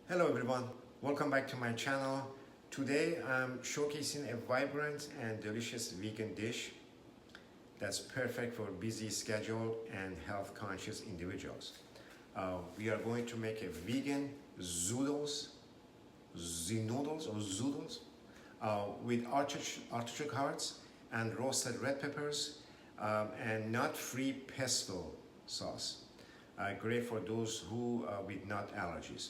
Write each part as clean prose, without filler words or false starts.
Hello everyone, welcome back to my channel. Today I'm showcasing a vibrant and delicious vegan dish that's perfect for busy schedule and health conscious individuals. We are going to make a vegan zoodles, zoodles with artichoke hearts and roasted red peppers and nut-free pesto sauce. Great for those who with nut allergies.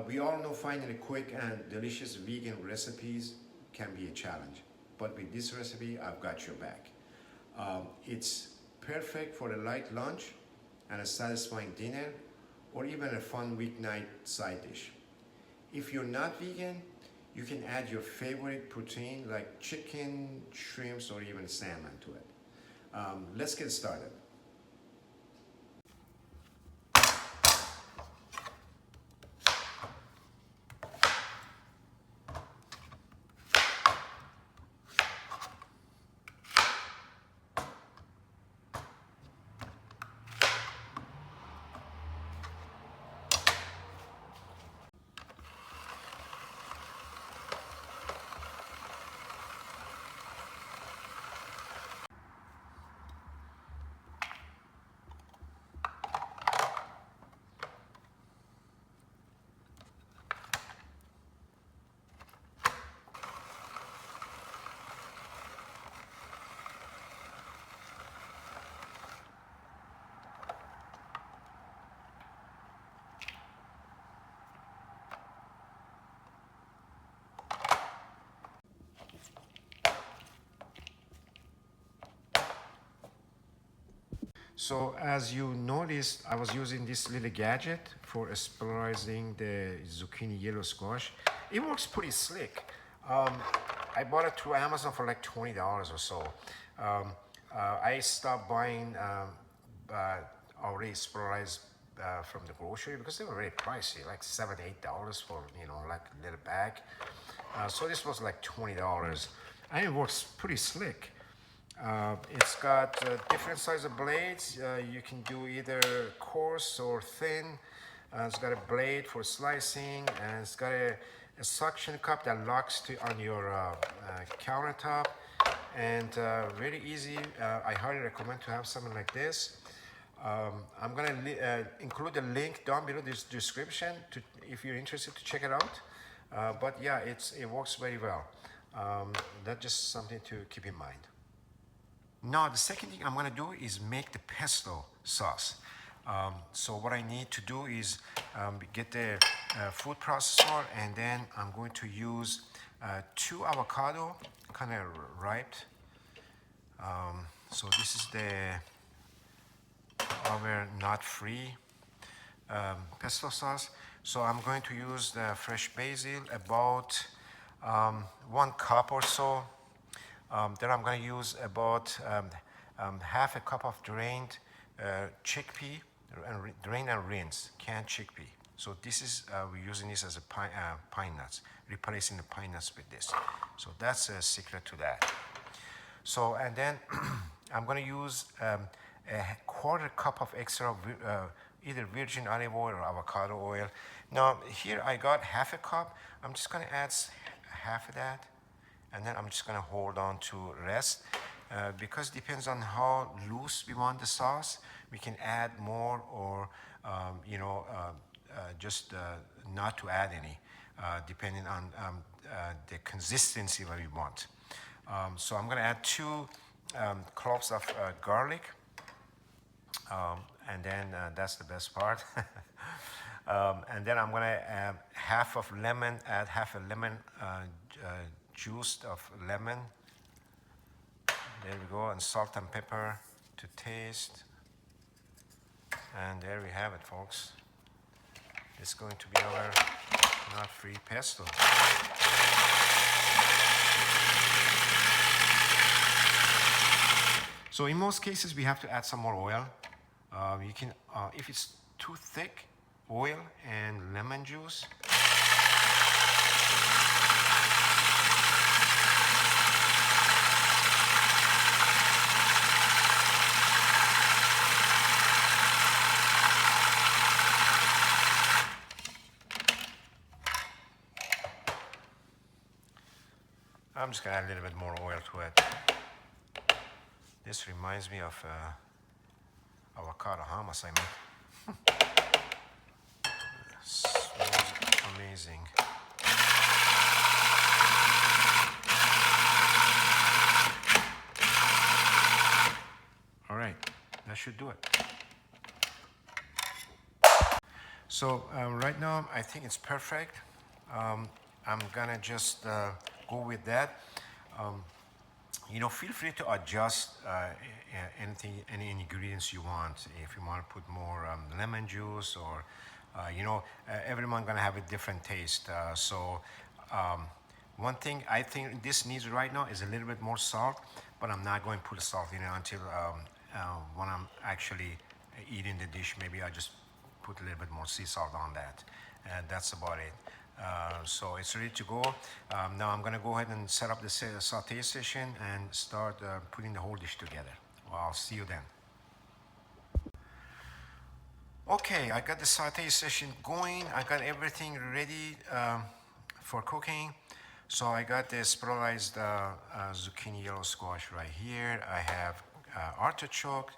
We all know finding a quick and delicious vegan recipes can be a challenge, but with this recipe, I've got your back. It's perfect for a light lunch and a satisfying dinner, or even a fun weeknight side dish. If you're not vegan, you can add your favorite protein like chicken, shrimps, or even salmon to it. Let's get started. So as you noticed, I was using this little gadget for spiralizing the zucchini yellow squash. It works pretty slick. I bought it through Amazon for like $20 or so. I stopped buying already spiralized from the grocery because they were very pricey, like $7, $8 for like a little bag. So this was like $20, and it works pretty slick. It's got different size of blades. You can do either coarse or thin. It's got a blade for slicing, and it's got a suction cup that locks on your countertop, and very easy. I highly recommend to have something like this. I'm gonna include a link down below this description if you're interested to check it out. But yeah, it works very well. That's just something to keep in mind. Now the second thing I'm going to do is make the pesto sauce. So what I need to do is get the food processor, and then I'm going to use 2 avocado, kind of ripe. So this is our nut-free pesto sauce. So I'm going to use the fresh basil, about 1 cup or so. Then I'm going to use about half a cup of drained chickpea, drain and rinse, canned chickpea. So this is, we're using this as a pine nuts, replacing the pine nuts with this. So that's a secret to that. So, and then I'm going to use a 1/4 cup of extra either virgin olive oil or avocado oil. Now here I got half a cup. I'm just going to add half of that, and then I'm just going to hold on to rest. Because it depends on how loose we want the sauce, we can add more, or just not to add any, depending on the consistency that we want. So I'm going to add 2 cloves of garlic, and then that's the best part. And then I'm going to add half a lemon juice of lemon. There we go, and salt and pepper to taste. And there we have it, folks. It's going to be our nut-free pesto. So in most cases, we have to add some more oil. You can, if it's too thick, oil and lemon juice. I'm just gonna add a little bit more oil to it. This reminds me of avocado hummus I made. Smells amazing. All right, that should do it. So right now, I think it's perfect. I'm gonna just go with that. You know, feel free to adjust any ingredients you want. If you want to put more lemon juice or, you know, everyone gonna have a different taste. One thing I think this needs right now is a little bit more salt, but I'm not going to put salt in it until when I'm actually eating the dish. Maybe I just put a little bit more sea salt on that, and that's about it. So it's ready to go. Now I'm gonna go ahead and set up the saute station and start putting the whole dish together. Well, I'll see you then. Okay, I got the saute station going. I got everything ready for cooking. So I got the spiralized zucchini yellow squash right here. I have artichoke,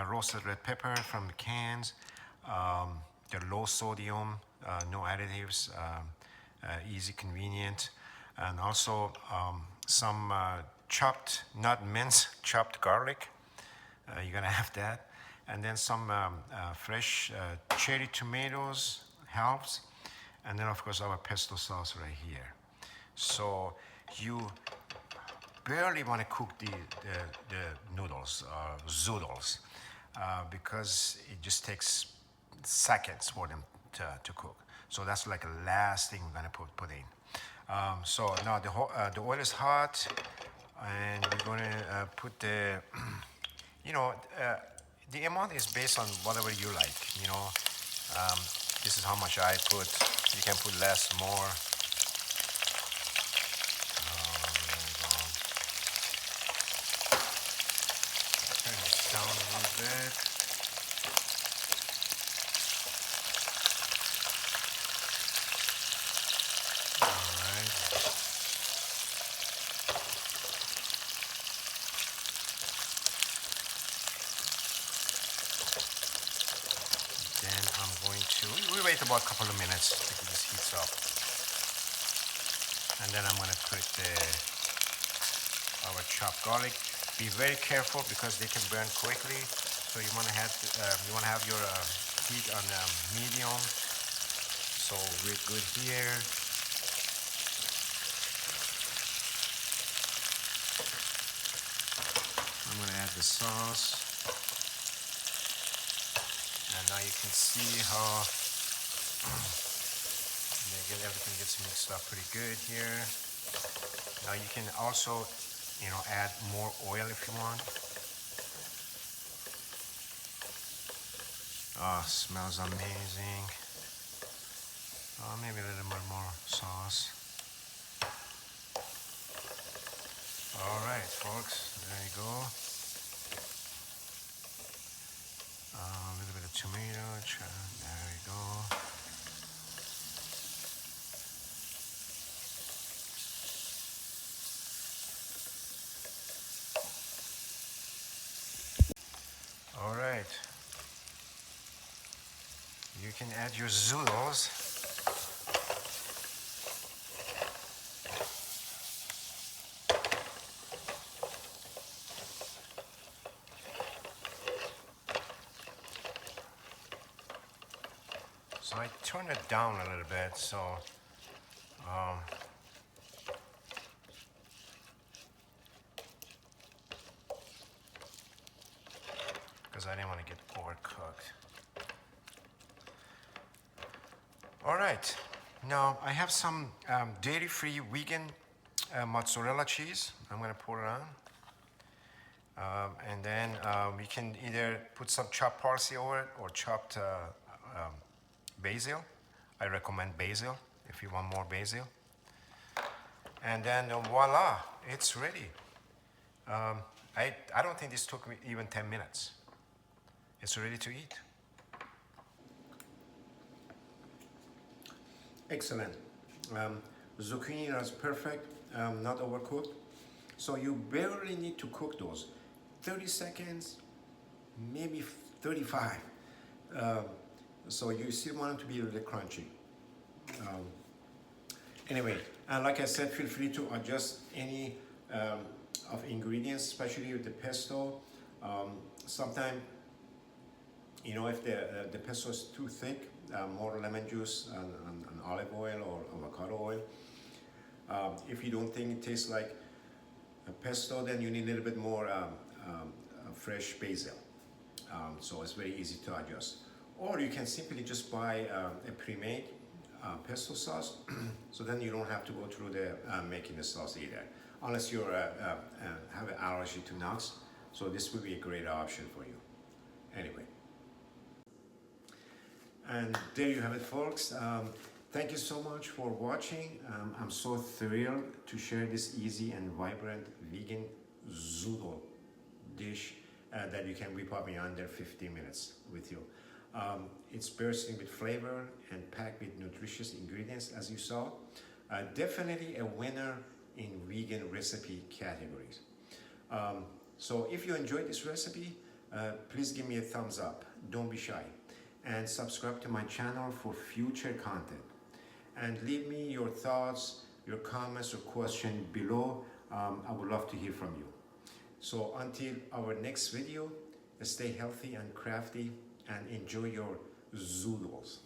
roasted red pepper from the cans, the low sodium, no additives, easy, convenient, and also some chopped, not minced, chopped garlic. You're gonna have that, and then some fresh cherry tomatoes helps, and then of course our pesto sauce right here. So you barely want to cook the noodles, zoodles, because it just takes seconds for them to cook. So that's like the last thing we're gonna put in. So now the oil is hot, and we're gonna put the, you know, the amount is based on whatever you like. You know, this is how much I put. You can put less, more. Turn this down a little bit. We wait about a couple of minutes until this heats up. And then I'm going to put our chopped garlic. Be very careful because they can burn quickly. So you want to have your heat on medium. So we're good here. I'm going to add the sauce. And now you can see how everything gets mixed up pretty good here. Now you can also, you know, add more oil if you want. Oh, smells amazing. Oh, maybe a little bit more sauce. All right, folks, there you go. A little bit of tomato, there we go. All right. You can add your zoodles. So I turn it down a little bit, so because I didn't want to get overcooked. All right, now I have some dairy-free vegan mozzarella cheese. I'm going to pour it on. And then we can either put some chopped parsley over it or chopped basil. I recommend basil if you want more basil. And then voila, it's ready. I don't think this took me even 10 minutes. It's ready to eat. Excellent. Zucchini is perfect. not overcooked. So you barely need to cook those. 30 seconds, maybe 35. Um, so you still want them to be really crunchy. Um, anyway, and like I said, feel free to adjust any of ingredients, especially with the pesto. Sometimes, you know, if the pesto is too thick, more lemon juice and olive oil or avocado oil. If you don't think it tastes like a pesto, then you need a little bit more fresh basil. So it's very easy to adjust. Or you can simply just buy a pre-made pesto sauce, so then you don't have to go through the making the sauce either, unless you have an allergy to nuts. So this would be a great option for you. Anyway, and there you have it, folks. Thank you so much for watching. I'm so thrilled to share this easy and vibrant vegan zoodle dish that you can whip up in under 15 minutes with you. It's bursting with flavor and packed with nutritious ingredients, as you saw. Definitely a winner in vegan recipe categories. So if you enjoyed this recipe, please give me a thumbs up. Don't be shy. And subscribe to my channel for future content. And leave me your thoughts, your comments, or questions below. I would love to hear from you. So until our next video, stay healthy and crafty and enjoy your zoodles.